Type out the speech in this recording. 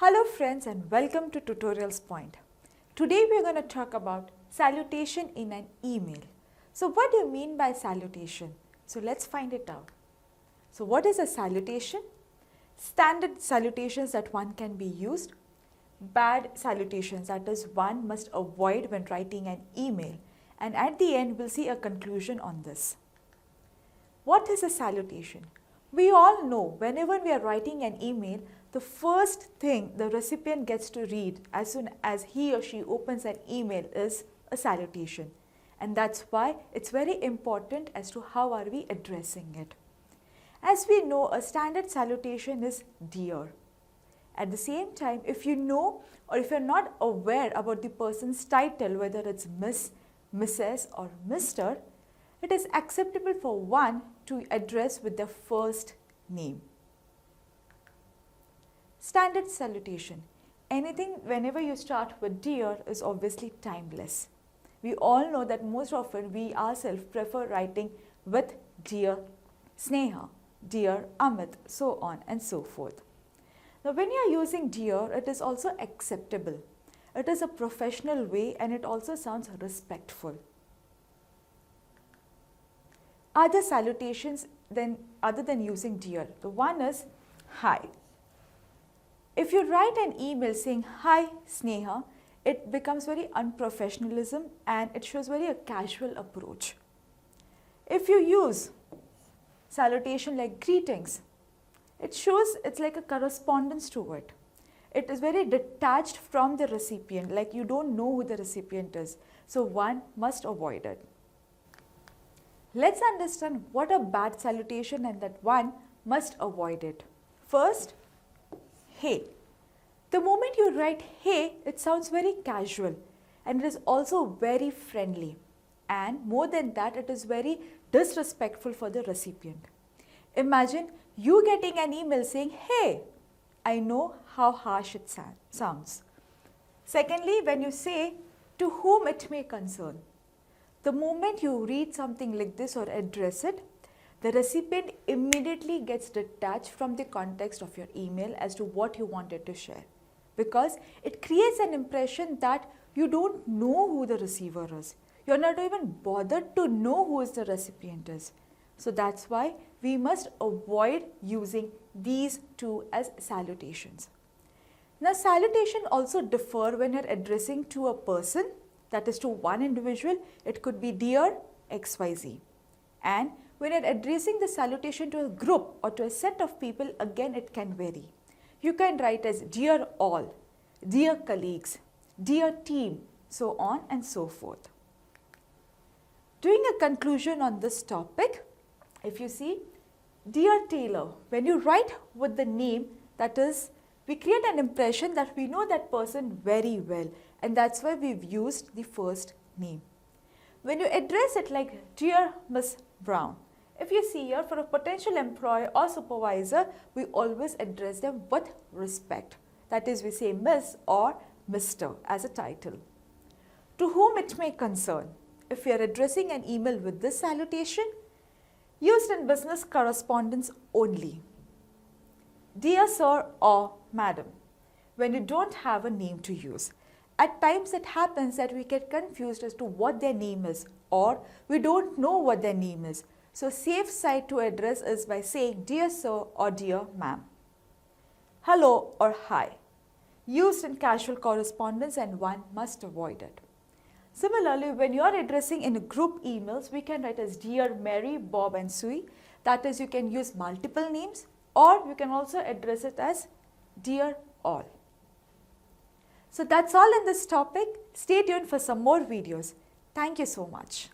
Hello friends and welcome to Tutorialspoint. Today we are going to talk about salutation in an email. So what do you mean by salutation? So let's find it out. So what is a salutation? Standard salutations that one can be used. Bad salutations, that is one must avoid when writing an email. And at the end we'll see a conclusion on this. What is a salutation? We all know whenever we are writing an email, the first thing the recipient gets to read as soon as he or she opens an email is a salutation. And that's why it's very important as to how are we addressing it. As we know, a standard salutation is dear. At the same time, if you know or if you're not aware about the person's title, whether it's Miss, Mrs. or Mr., it is acceptable for one to address with their first name. Standard salutation. Anything whenever you start with dear is obviously timeless. We all know that most often we ourselves prefer writing with dear Sneha, dear Amit, so on and so forth. Now when you are using dear, it is also acceptable. It is a professional way and it also sounds respectful. Other salutations then other than using dear, the one is hi. If you write an email saying hi Sneha, it becomes very unprofessionalism and it shows very a casual approach. If you use salutation like greetings, it shows it's like a correspondence to it. It is very detached from the recipient, like you don't know who the recipient is. So one must avoid it. Let's understand what a bad salutation and that one must avoid it. First, hey. The moment you write hey, it sounds very casual and it is also very friendly. And more than that, it is very disrespectful for the recipient. Imagine you getting an email saying, hey, I know how harsh it sounds. Secondly, when you say, to whom it may concern. The moment you read something like this or address it, the recipient immediately gets detached from the context of your email as to what you wanted to share. Because it creates an impression that you don't know who the receiver is. You're not even bothered to know who is the recipient is. So that's why we must avoid using these two as salutations. Now salutation also differ when you're addressing to a person, that is to one individual. It could be dear XYZ. And when you're addressing the salutation to a group or to a set of people, again it can vary. You can write as dear all, dear colleagues, dear team, so on and so forth. Doing a conclusion on this topic, if you see, dear Taylor, when you write with the name, that is, we create an impression that we know that person very well, and that's why we've used the first name. When you address it like dear Miss Brown, if you see here, for a potential employer or supervisor, we always address them with respect. That is, we say Miss or Mr. as a title. To whom it may concern, if we are addressing an email with this salutation, used in business correspondence only. Dear Sir or Madam, when you don't have a name to use. At times it happens that we get confused as to what their name is or we don't know what their name is. So safe side to address is by saying dear sir or dear ma'am. Hello or hi, used in casual correspondence and one must avoid it. Similarly, when you are addressing in group emails, we can write as dear Mary, Bob and Sue. That is, you can use multiple names or you can also address it as dear all. So that's all in this topic. Stay tuned for some more videos. Thank you so much.